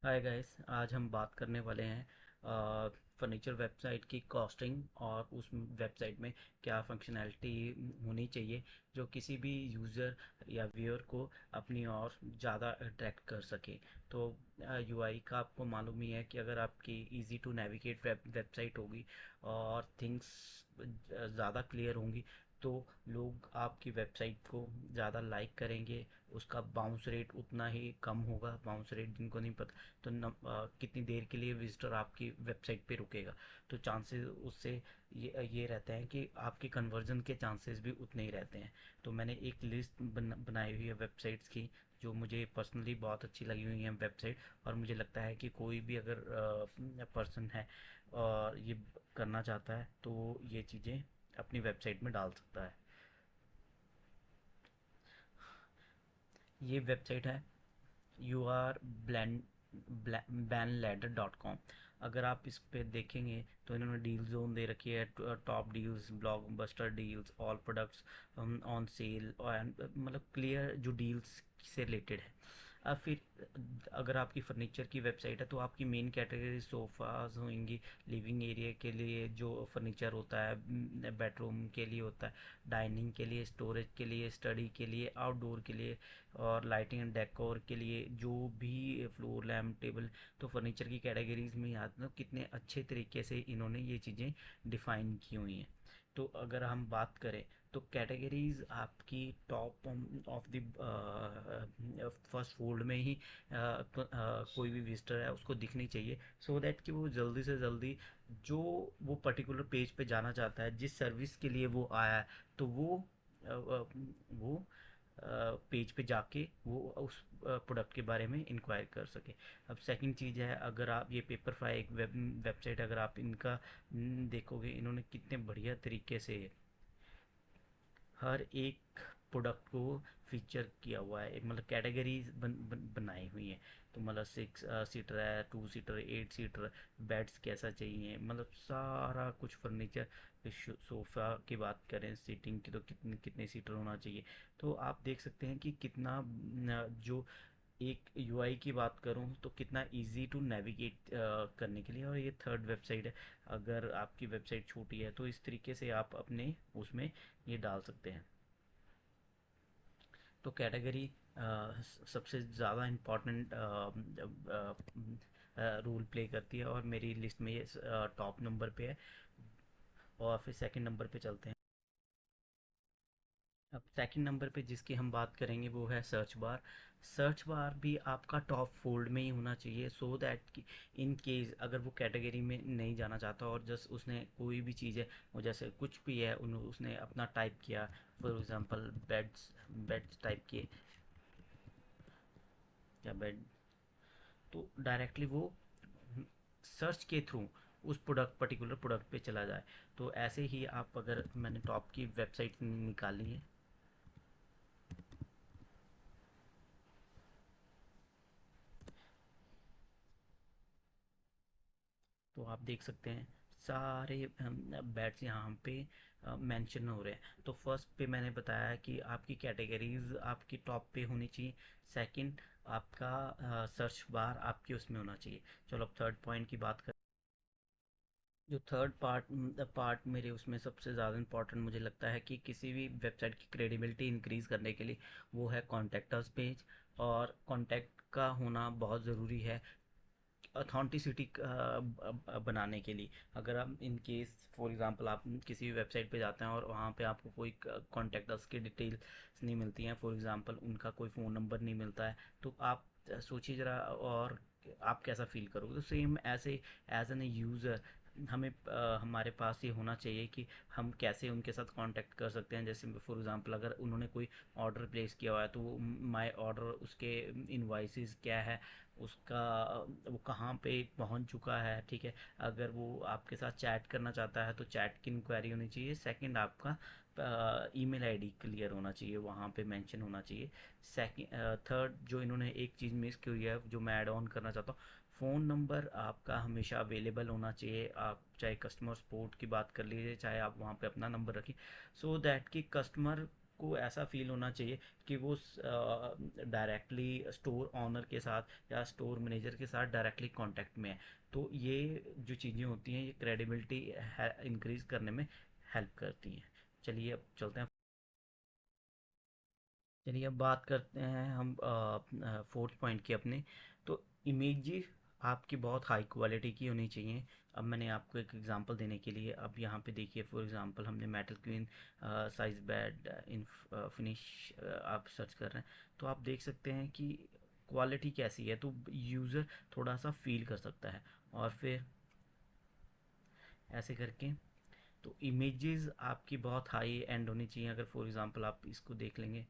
Hi guys, आज हम बात करने वाले हैं फर्नीचर वेबसाइट की कॉस्टिंग और उस वेबसाइट में क्या फंक्शनैलिटी होनी चाहिए जो किसी भी यूज़र या व्यूअर को अपनी ओर ज़्यादा अट्रैक्ट कर सके। तो यूआई का आपको मालूम ही है कि अगर आपकी इजी टू नेविगेट वेबसाइट होगी और थिंग्स ज़्यादा क्लियर होंगी तो लोग आपकी वेबसाइट को ज़्यादा लाइक करेंगे। उसका बाउंस रेट उतना ही कम होगा। बाउंस रेट जिनको नहीं पता तो कितनी देर के लिए विजिटर आपकी वेबसाइट पे रुकेगा, तो चांसेस उससे ये रहते हैं कि आपके कन्वर्जन के चांसेस भी उतने ही रहते हैं। तो मैंने एक लिस्ट बनाई हुई है वेबसाइट्स की जो मुझे पर्सनली बहुत अच्छी लगी हुई है वेबसाइट, और मुझे लगता है कि कोई भी अगर पर्सन है और ये करना चाहता है तो ये चीज़ें अपनी वेबसाइट में डाल सकता है। ये वेबसाइट है यू आर ब्लैंड बैनलैडर.com। अगर आप इस पे देखेंगे तो इन्होंने डील जोन दे रखी है, top deals, blockbuster deals, all products on sale, और मतलब क्लियर जो डील्स से रिलेटेड है। अब फिर अगर आपकी फर्नीचर की वेबसाइट है तो आपकी मेन कैटेगरी सोफ़ाज होंगी। लिविंग एरिया के लिए जो फर्नीचर होता है, बेडरूम के लिए होता है, डाइनिंग के लिए, स्टोरेज के लिए, स्टडी के लिए, आउटडोर के लिए, और लाइटिंग एंड डेकोर के लिए जो भी फ्लोर लैम्प टेबल। तो फर्नीचर की कैटेगरीज में याद ना कितने अच्छे तरीके से इन्होंने ये चीज़ें डिफ़ाइन की हुई हैं। तो अगर हम बात करें तो कैटेगरीज आपकी top of the first fold में ही कोई भी विजिटर है उसको दिखनी चाहिए, सो दैट कि वो जल्दी से जल्दी जो वो पर्टिकुलर पेज पे जाना चाहता है, जिस सर्विस के लिए वो आया है, तो वो पेज पे जाके वो उस प्रोडक्ट के बारे में इंक्वायर कर सके। अब सेकंड चीज़ है, अगर आप ये पेपर फ्राई एक वेबसाइट, अगर आप इनका देखोगे, इन्होंने कितने बढ़िया तरीके से हर एक प्रोडक्ट को फीचर किया हुआ है, मतलब कैटेगरीज बनाई हुई हैं। तो मतलब 6 सीटर है, 2 सीटर, 8 सीटर, बेड्स कैसा चाहिए, मतलब सारा कुछ फर्नीचर। सोफ़ा की बात करें सीटिंग की तो कितने कितने सीटर होना चाहिए। तो आप देख सकते हैं कि कितना जो एक यूआई की बात करूं तो कितना इजी टू नेविगेट करने के लिए। और ये थर्ड वेबसाइट है। अगर आपकी वेबसाइट छोटी है तो इस तरीके से आप अपने उसमें ये डाल सकते हैं। तो कैटेगरी सबसे ज़्यादा इम्पोर्टेंट रोल प्ले करती है, और मेरी लिस्ट में ये टॉप नंबर पे है। और फिर सेकंड नंबर पे चलते हैं। अब सेकंड नंबर पे जिसकी हम बात करेंगे वो है सर्च बार। सर्च बार भी आपका टॉप फोल्ड में ही होना चाहिए, सो दैट कि इन केस अगर वो कैटेगरी में नहीं जाना चाहता और जस्ट उसने कोई भी चीज़ है, वो जैसे कुछ भी है उसने अपना टाइप किया, for example beds, beds type किए या बेड, तो डायरेक्टली वो सर्च के थ्रू उस प्रोडक्ट, पर्टिकुलर प्रोडक्ट पे चला जाए। तो ऐसे ही आप, अगर मैंने टॉप की वेबसाइट निकाली है तो आप देख सकते हैं सारे बैट्स यहाँ पे मेंशन हो रहे हैं। तो फर्स्ट पे मैंने बताया कि आपकी कैटेगरीज आपकी टॉप पे होनी चाहिए। सेकंड, आपका सर्च बार आपके उसमें होना चाहिए। चलो अब थर्ड पॉइंट की बात करें। जो थर्ड पार्ट मेरे उसमें सबसे ज़्यादा इम्पोर्टेंट मुझे लगता है कि किसी भी वेबसाइट की क्रेडिबिलिटी इंक्रीज़ करने के लिए, वो है कॉन्टैक्ट अस पेज। और कॉन्टैक्ट का होना बहुत ज़रूरी है अथॉन्टिसिटी बनाने के लिए। अगर आप इन केस फॉर एग्जांपल आप किसी भी वेबसाइट पे जाते हैं और वहाँ पे आपको कोई कॉन्टैक्ट अस की डिटेल्स नहीं मिलती हैं, फॉर एग्जांपल उनका कोई फ़ोन नंबर नहीं मिलता है, तो आप सोचिए ज़रा, और आप कैसा फील करोगे। तो सेम ऐसे एज एन यूज़र हमें हमारे पास ये होना चाहिए कि हम कैसे उनके साथ कांटेक्ट कर सकते हैं। जैसे फॉर एग्जांपल अगर उन्होंने कोई ऑर्डर प्लेस किया हुआ है तो वो माय ऑर्डर, उसके इनवॉइसेस क्या है, उसका वो कहाँ पे पहुंच चुका है, ठीक है। अगर वो आपके साथ चैट करना चाहता है तो चैट की इंक्वायरी होनी चाहिए। सेकंड, आपका ईमेल आईडी क्लियर होना चाहिए, वहाँ पे मेंशन होना चाहिए। सेकंड, थर्ड जो इन्होंने एक चीज़ मिस की हुई है जो मैं ऐड ऑन करना चाहता हूँ, फ़ोन नंबर आपका हमेशा अवेलेबल होना चाहिए। आप चाहे कस्टमर सपोर्ट की बात कर लीजिए, चाहे आप वहाँ पे अपना नंबर रखिए, सो दैट कि कस्टमर को ऐसा फील होना चाहिए कि वो डायरेक्टली स्टोर ऑनर के साथ या स्टोर मैनेजर के साथ डायरेक्टली कांटेक्ट में है। तो ये जो चीज़ें होती हैं ये क्रेडिबिलिटी इंक्रीज करने में हेल्प करती हैं। चलिए अब चलते हैं। चलिए अब बात करते हैं हम फोर्थ पॉइंट की अपने। तो इमेजेस आपकी बहुत हाई क्वालिटी की होनी चाहिए। अब मैंने आपको एक एग्जांपल देने के लिए, अब यहाँ पे देखिए, फॉर एग्जांपल हमने metal queen size bed in finish आप सर्च कर रहे हैं, तो आप देख सकते हैं कि क्वालिटी कैसी है, तो यूज़र थोड़ा सा फील कर सकता है। और फिर ऐसे करके तो इमेजेस आपकी बहुत हाई एंड होनी चाहिए। अगर फॉर एग्जांपल आप इसको देख लेंगे,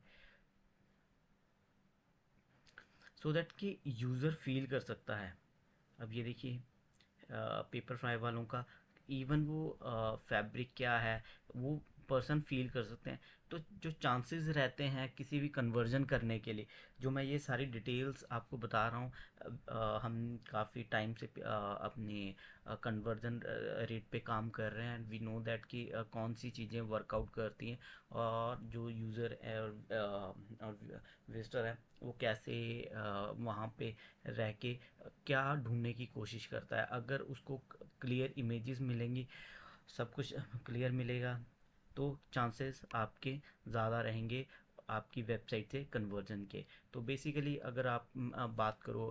सो दैट कि यूज़र फील कर सकता है। अब ये देखिए पेपर फ्राई वालों का, इवन वो फैब्रिक क्या है वो पर्सन फील कर सकते हैं। तो जो चांसेस रहते हैं किसी भी कन्वर्जन करने के लिए, जो मैं ये सारी डिटेल्स आपको बता रहा हूँ, हम काफ़ी टाइम से अपने कन्वर्जन रेट पे काम कर रहे हैं, एंड वी नो दैट कि कौन सी चीज़ें वर्कआउट करती हैं और जो यूज़र है और विजिटर है वो कैसे वहाँ पे रह के क्या ढूँढने की कोशिश करता है। अगर उसको क्लियर इमेजेस मिलेंगी, सब कुछ क्लियर मिलेगा, तो चांसेस आपके ज़्यादा रहेंगे आपकी वेबसाइट से कन्वर्जन के। तो बेसिकली अगर आप बात करो,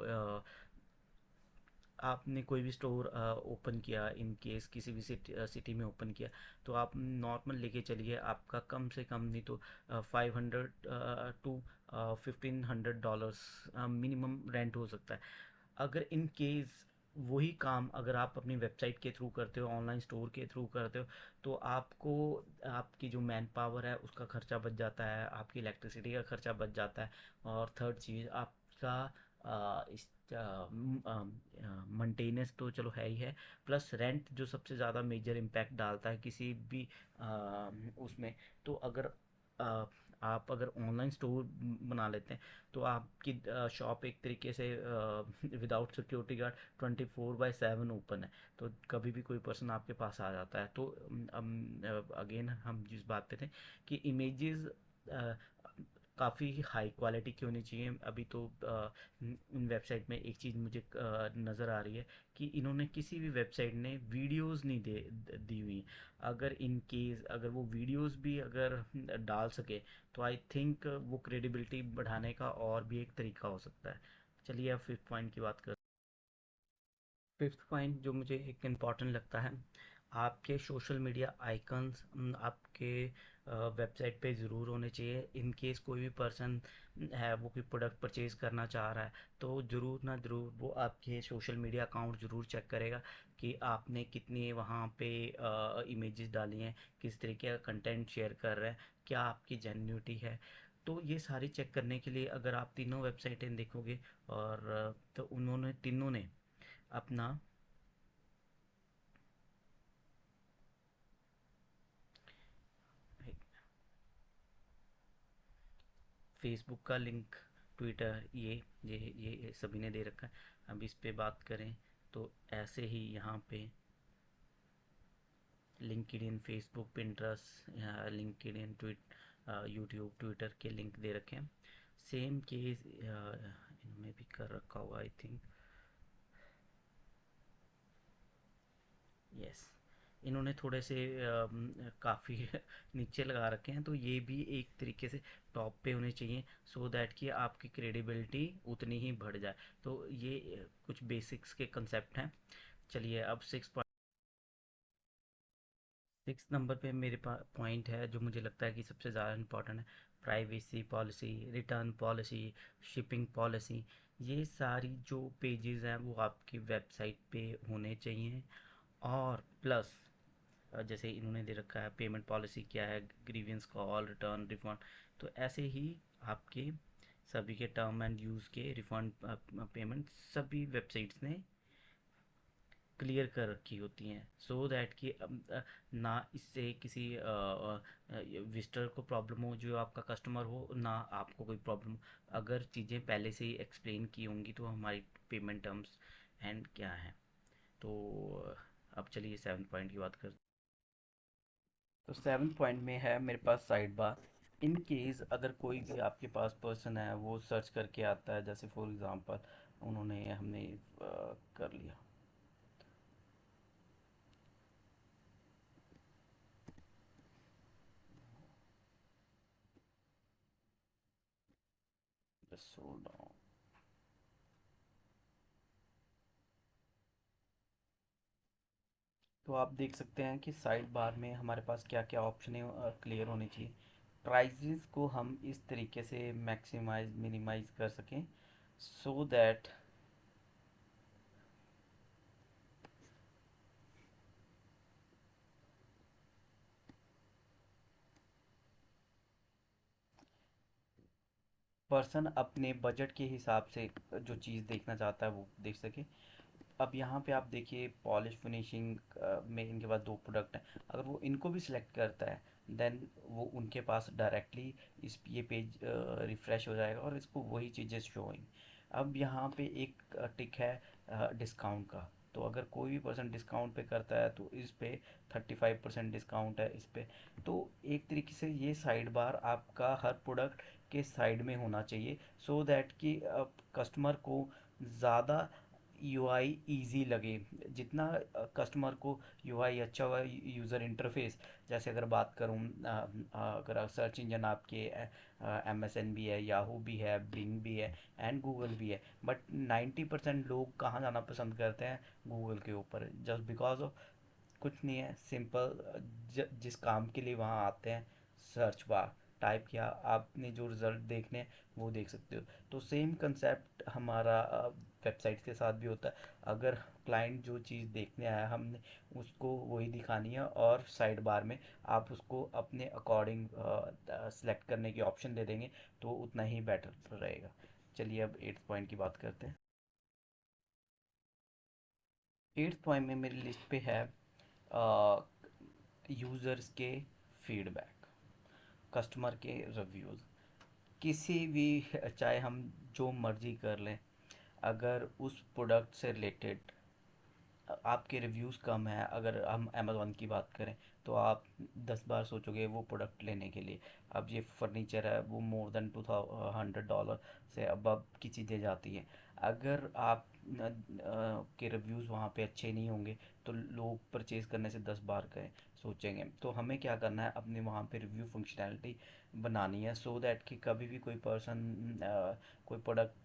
आपने कोई भी स्टोर ओपन किया, इन केस किसी भी सिटी में ओपन किया, तो आप नॉर्मल लेके चलिए, आपका कम से कम नहीं तो 500 टू $1,500 मिनिमम रेंट हो सकता है। अगर इन केस वही काम अगर आप अपनी वेबसाइट के थ्रू करते हो, ऑनलाइन स्टोर के थ्रू करते हो, तो आपको आपकी जो मैन पावर है उसका खर्चा बच जाता है, आपकी इलेक्ट्रिसिटी का खर्चा बच जाता है। और थर्ड चीज़ आपका इस मेंटेनेंस तो चलो है ही है, प्लस रेंट जो सबसे ज़्यादा मेजर इम्पैक्ट डालता है किसी भी उसमें। तो अगर आ, आप अगर ऑनलाइन स्टोर बना लेते हैं, तो आपकी शॉप एक तरीके से विदाउट सिक्योरिटी गार्ड 24/7 ओपन है। तो कभी भी कोई पर्सन आपके पास आ जाता है। तो अगेन हम जिस बात पे थे कि इमेजेस काफ़ी हाई क्वालिटी की होनी चाहिए। अभी तो इन वेबसाइट में एक चीज़ मुझे नज़र आ रही है कि इन्होंने किसी भी वेबसाइट ने वीडियोस नहीं दी हुई। अगर इन केस अगर वो वीडियोस भी अगर डाल सके, तो आई थिंक वो क्रेडिबिलिटी बढ़ाने का और भी एक तरीका हो सकता है। चलिए अब फिफ्थ पॉइंट की बात करते हैं। फिफ्थ पॉइंट जो मुझे एक इम्पॉर्टेंट लगता है, आपके सोशल मीडिया आइकन्स आपके वेबसाइट पे ज़रूर होने चाहिए। इन केस कोई भी पर्सन है वो कोई प्रोडक्ट परचेज करना चाह रहा है, तो ज़रूर ना ज़रूर वो आपके सोशल मीडिया अकाउंट ज़रूर चेक करेगा कि आपने कितनी वहाँ पे इमेजेस डाली हैं, किस तरीके का कंटेंट शेयर कर रहे हैं, क्या आपकी जेन्युइनिटी है। तो ये सारी चेक करने के लिए अगर आप तीनों वेबसाइटें देखोगे, और तो उन्होंने तीनों ने अपना फेसबुक का लिंक, ट्विटर, ये सभी ने दे रखा है। अब इस पे बात करें तो ऐसे ही यहाँ पे LinkedIn, Facebook, Pinterest, LinkedIn, YouTube, Twitter के लिंक दे रखे हैं। सेम केस इन्होंने भी कर रखा होगा आई थिंक। यस, इन्होंने थोड़े से काफ़ी नीचे लगा रखे हैं, तो ये भी एक तरीके से टॉप पे होने चाहिए, सो दैट कि आपकी क्रेडिबिलिटी उतनी ही बढ़ जाए। तो ये कुछ बेसिक्स के कंसेप्ट हैं। चलिए अब सिक्स नंबर पे मेरे पास पॉइंट है जो मुझे लगता है कि सबसे ज़्यादा इम्पोर्टेंट है। Privacy policy, return policy, shipping policy, ये सारी जो पेजेस हैं वो आपकी वेबसाइट पे होने चाहिए। और प्लस जैसे इन्होंने दे रखा है पेमेंट पॉलिसी क्या है, ग्रीवियंस कॉल, रिटर्न, रिफंड। तो ऐसे ही आपके सभी के टर्म एंड यूज़ के रिफंड पेमेंट सभी वेबसाइट्स ने क्लियर कर रखी होती हैं, सो दैट कि ना इससे किसी विजिटर को प्रॉब्लम हो, जो आपका कस्टमर हो, ना आपको कोई प्रॉब्लम। अगर चीज़ें पहले से ही एक्सप्लेन की होंगी तो हमारी पेमेंट टर्म्स एंड क्या है। तो अब चलिए सेवन पॉइंट की बात करते हैं। तो सेवन पॉइंट में है मेरे पास साइड बार। इन केस अगर कोई भी आपके पास पर्सन है वो सर्च करके आता है, जैसे फॉर एग्जांपल उन्होंने हमने कर लिया, जस्ट होल्ड ऑन। तो आप देख सकते हैं कि साइड बार में हमारे पास क्या क्या ऑप्शन है, क्लियर होनी चाहिए। प्राइजेस को हम इस तरीके से मैक्सिमाइज मिनिमाइज कर सकें, सो दैट पर्सन अपने बजट के हिसाब से जो चीज़ देखना चाहता है वो देख सके। अब यहाँ पे आप देखिए पॉलिश फिनिशिंग में इनके पास दो प्रोडक्ट हैं। अगर वो इनको भी सिलेक्ट करता है देन वो उनके पास डायरेक्टली इस ये पेज रिफ़्रेश हो जाएगा और इसको वही चीज़ें शो होंगी। अब यहाँ पे एक टिक है डिस्काउंट का। तो अगर कोई भी पर्सन डिस्काउंट पे करता है तो इस पे 35% डिस्काउंट है इस पे। तो एक तरीके से ये साइड बार आपका हर प्रोडक्ट के साइड में होना चाहिए, सो दैट कि कस्टमर को ज़्यादा यूआई इजी लगे। जितना कस्टमर को यूआई अच्छा हुआ, यूज़र इंटरफेस, जैसे अगर बात करूँ अगर सर्च इंजन आपके एमएसएन भी है, याहू भी है, बिंग भी है एंड गूगल भी है, बट 90% लोग कहाँ जाना पसंद करते हैं? गूगल के ऊपर, जस्ट बिकॉज ऑफ कुछ नहीं है, सिंपल जिस काम के लिए वहाँ आते हैं, सर्च बार टाइप किया, आपने जो रिज़ल्ट देखने हैं वो देख सकते हो। तो सेम कंसेप्ट हमारा वेबसाइट के साथ भी होता है। अगर क्लाइंट जो चीज़ देखने आया हमने उसको वही दिखानी है, और साइड बार में आप उसको अपने अकॉर्डिंग सेलेक्ट करने की ऑप्शन दे देंगे तो उतना ही बेटर रहेगा। चलिए अब एट्थ पॉइंट की बात करते हैं। एट्थ पॉइंट में मेरी लिस्ट पे है यूज़र्स के फीडबैक, कस्टमर के रिव्यूज़। किसी भी, चाहे हम जो मर्ज़ी कर लें, अगर उस प्रोडक्ट से रिलेटेड आपके रिव्यूज़ कम है, अगर हम अमेज़ॉन की बात करें तो आप 10 बार सोचोगे वो प्रोडक्ट लेने के लिए। अब ये फर्नीचर है वो मोर देन $200 से अबव की चीज़ें जाती हैं। अगर आप के रिव्यूज़ वहाँ पे अच्छे नहीं होंगे तो लोग परचेज़ करने से 10 बार करें सोचेंगे। तो हमें क्या करना है, अपने वहाँ पे रिव्यू फंक्शनैलिटी बनानी है, सो दैट कि कभी भी कोई पर्सन कोई प्रोडक्ट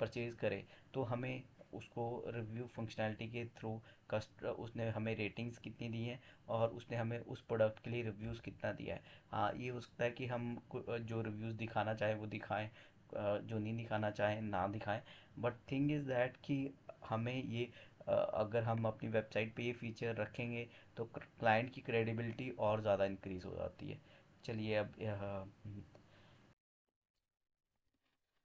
परचेज़ करे तो हमें उसको रिव्यू फंक्शनैलिटी के थ्रू कस्ट उसने हमें रेटिंग्स कितनी दी हैं और उसने हमें उस प्रोडक्ट के लिए रिव्यूज़ कितना दिया है। हाँ, ये हो सकता है कि हम जो रिव्यूज़ दिखाना चाहें वो दिखाएं, जो नहीं दिखाना चाहें ना दिखाएं। बट थिंग इज़ दैट कि हमें ये अगर हम अपनी वेबसाइट पे ये फीचर रखेंगे तो क्लाइंट की क्रेडिबिलिटी और ज़्यादा इंक्रीज़ हो जाती है। चलिए अब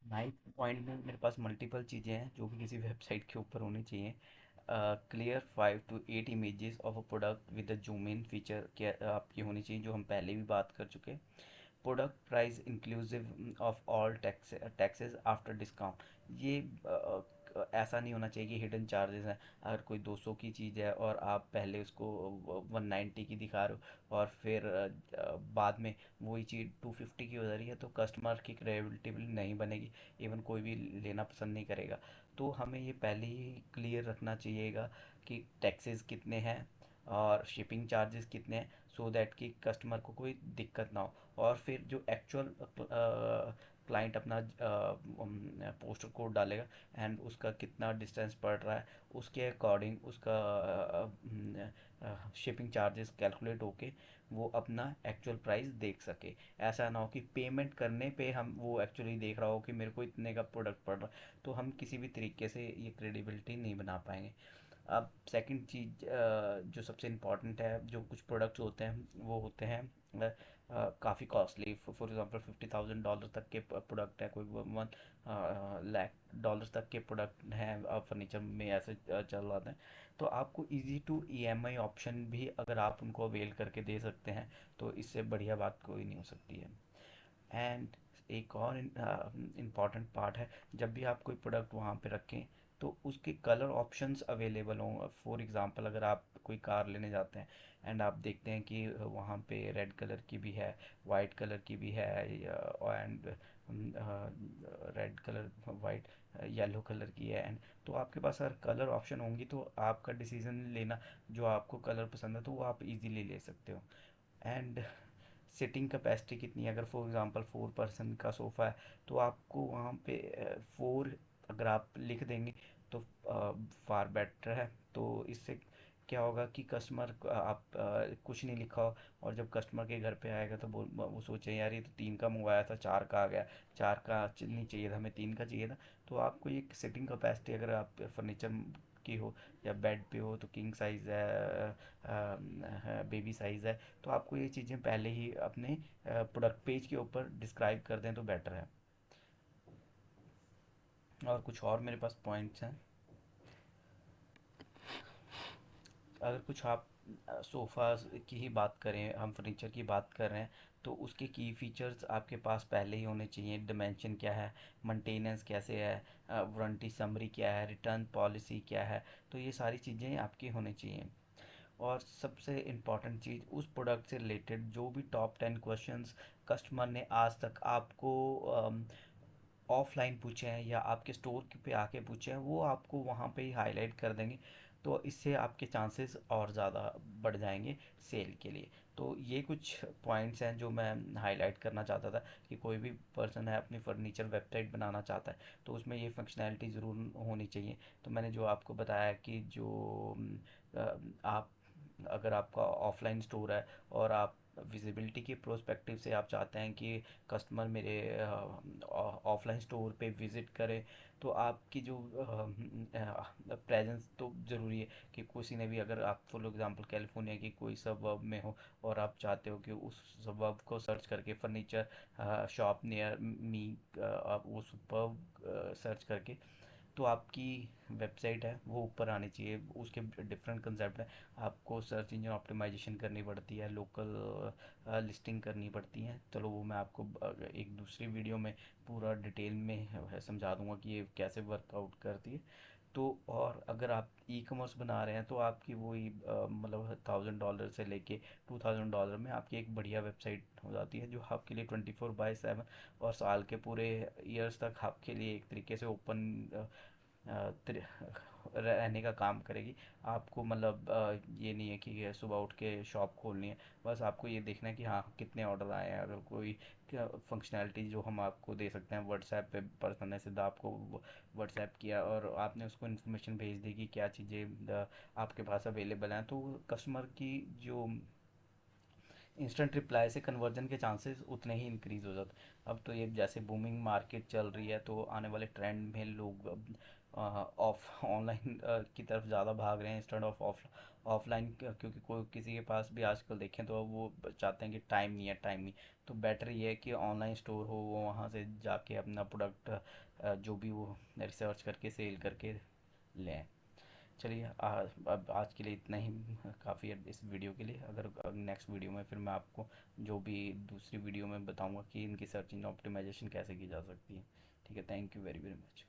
नाइन्थ पॉइंट में मेरे पास मल्टीपल चीज़ें हैं जो कि किसी वेबसाइट के ऊपर होनी चाहिए। Clear 5 to 8 images of a product with the zoom in feature क्या आपकी होनी चाहिए, जो हम पहले भी बात कर चुके हैं। Product price inclusive of all taxes after discount. ये ऐसा नहीं होना चाहिए कि हिडन चार्जेस हैं। अगर कोई 200 की चीज़ है और आप पहले उसको 190 की दिखा रहे हो और फिर बाद में वही चीज़ 250 की हो जा रही है, तो कस्टमर की क्रेडिबिलिटी नहीं बनेगी, इवन कोई भी लेना पसंद नहीं करेगा। तो हमें ये पहले ही क्लियर रखना चाहिएगा कि टैक्सेस कितने हैं और शिपिंग चार्जेस कितने हैं, सो दैट कि कस्टमर को कोई दिक्कत ना हो। और फिर जो एक्चुअल क्लाइंट अपना पोस्टर कोड डालेगा एंड उसका कितना डिस्टेंस पड़ रहा है, उसके अकॉर्डिंग उसका शिपिंग चार्जेस कैलकुलेट होके वो अपना एक्चुअल प्राइस देख सके। ऐसा ना हो कि पेमेंट करने पे हम वो एक्चुअली देख रहा हो कि मेरे को इतने का प्रोडक्ट पड़ रहा है, तो हम किसी भी तरीके से ये क्रेडिबिलिटी नहीं बना पाएंगे। अब सेकंड चीज़ जो सबसे इम्पॉर्टेंट है, जो कुछ प्रोडक्ट्स होते हैं वो होते हैं काफ़ी कॉस्टली। फॉर एग्जांपल $50,000 तक के प्रोडक्ट है, कोई 1 लाख डॉलर तक के प्रोडक्ट हैं फर्नीचर में, ऐसे चल रहा है। तो आपको इजी टू ईएमआई ऑप्शन भी अगर आप उनको अवेल करके दे सकते हैं तो इससे बढ़िया बात कोई नहीं हो सकती है। एंड एक और इम्पॉर्टेंट पार्ट है, जब भी आप कोई प्रोडक्ट वहाँ पे रखें तो उसके कलर ऑप्शंस अवेलेबल हों। फॉर एग्जांपल अगर आप कोई कार लेने जाते हैं एंड आप देखते हैं कि वहाँ पे रेड कलर की भी है, वाइट कलर की भी है, and red colour, white, yellow colour की है, एंड तो आपके पास अगर कलर ऑप्शन होंगी तो आपका डिसीजन लेना, जो आपको कलर पसंद है तो वो आप इजीली ले सकते हो। एंड सिटिंग कैपेसिटी कितनी है, अगर फॉर एग्जांपल 4 पर्सन का सोफ़ा है तो आपको वहाँ पे 4 अगर आप लिख देंगे तो फार बेटर है। तो इससे क्या होगा कि कस्टमर, आप कुछ नहीं लिखा हो और जब कस्टमर के घर पे आएगा तो वो सोचे यार ये तो 3 का मंगवाया था 4 का आ गया, 4 का नहीं चाहिए था, हमें 3 का चाहिए था। तो आपको ये सिटिंग कैपेसिटी, अगर आप फर्नीचर की हो या बेड पे हो तो किंग साइज़ है, बेबी साइज़ है, तो आपको ये चीज़ें पहले ही अपने प्रोडक्ट पेज के ऊपर डिस्क्राइब कर दें तो बेटर है। और कुछ और मेरे पास पॉइंट्स हैं। अगर कुछ आप सोफ़ा की ही बात करें, हम फर्नीचर की बात कर रहे हैं, तो उसके की फीचर्स आपके पास पहले ही होने चाहिए। डिमेंशन क्या है, मेंटेनेंस कैसे है, वारंटी समरी क्या है, रिटर्न पॉलिसी क्या है, तो ये सारी चीज़ें आपकी होनी चाहिए। और सबसे इम्पॉर्टेंट चीज़, उस प्रोडक्ट से रिलेटेड जो भी टॉप 10 क्वेश्चंस कस्टमर ने आज तक आपको ऑफलाइन पूछे हैं या आपके स्टोर पे आके पूछे हैं, वो आपको वहाँ पे ही हाईलाइट कर देंगे। तो इससे आपके चांसेस और ज़्यादा बढ़ जाएंगे सेल के लिए। तो ये कुछ पॉइंट्स हैं जो मैं हाईलाइट करना चाहता था कि कोई भी पर्सन है अपनी फर्नीचर वेबसाइट बनाना चाहता है तो उसमें ये फंक्शनैलिटी ज़रूर होनी चाहिए। तो मैंने जो आपको बताया कि जो आप, अगर आपका ऑफलाइन स्टोर है और आप विजिबिलिटी के प्रोस्पेक्टिव से आप चाहते हैं कि कस्टमर मेरे ऑफलाइन स्टोर पे विज़िट करे, तो आपकी जो प्रेजेंस तो ज़रूरी है। कि किसी ने भी, अगर आप फॉर एग्जांपल कैलिफोर्निया की कोई सबअर्ब में हो और आप चाहते हो कि उस सबअर्ब को सर्च करके फर्नीचर शॉप नियर मी, आप वो सुपर्ब सर्च करके तो आपकी वेबसाइट है वो ऊपर आनी चाहिए। उसके डिफरेंट कंसेप्ट हैं। आपको सर्च इंजन ऑप्टिमाइजेशन करनी पड़ती है, लोकल लिस्टिंग करनी पड़ती हैं। चलो वो मैं आपको एक दूसरी वीडियो में पूरा डिटेल में समझा दूंगा कि ये कैसे वर्कआउट करती है। तो और अगर आप ई कॉमर्स बना रहे हैं तो आपकी वही मतलब $1000 से लेके $2000 में आपकी एक बढ़िया वेबसाइट हो जाती है, जो आपके लिए 24/7 और साल के पूरे ईयर्स तक आपके लिए एक तरीके से ओपन रहने का काम करेगी। आपको मतलब ये नहीं है कि सुबह उठ के शॉप खोलनी है, बस आपको ये देखना है कि हाँ कितने ऑर्डर आए हैं। अगर कोई क्या फंक्शनैलिटी जो हम आपको दे सकते हैं, व्हाट्सएप पे पर्सन ने सीधा आपको व्हाट्सएप किया और आपने उसको इन्फॉर्मेशन भेज दी कि क्या चीज़ें आपके पास अवेलेबल हैं, तो कस्टमर की जो इंस्टेंट रिप्लाई से कन्वर्जन के चांसेस उतने ही इंक्रीज़ हो जाते हैं। अब तो ये जैसे बूमिंग मार्केट चल रही है तो आने वाले ट्रेंड में लोग ऑफ ऑनलाइन की तरफ ज़्यादा भाग रहे हैं इंस्टेड ऑफ ऑफलाइन, क्योंकि कोई किसी के पास भी आजकल देखें तो वो चाहते हैं कि टाइम नहीं है, टाइम नहीं। तो बेटर ये है कि ऑनलाइन स्टोर हो, वो वहाँ से जाके अपना प्रोडक्ट जो भी वो रिसर्च करके सेल करके लें। चलिए अब आज के लिए इतना ही काफ़ी है इस वीडियो के लिए। अगर नेक्स्ट वीडियो में फिर मैं आपको जो भी दूसरी वीडियो में बताऊंगा कि इनकी सर्च इंजन ऑप्टिमाइजेशन कैसे की जा सकती है। ठीक है, thank you very very much.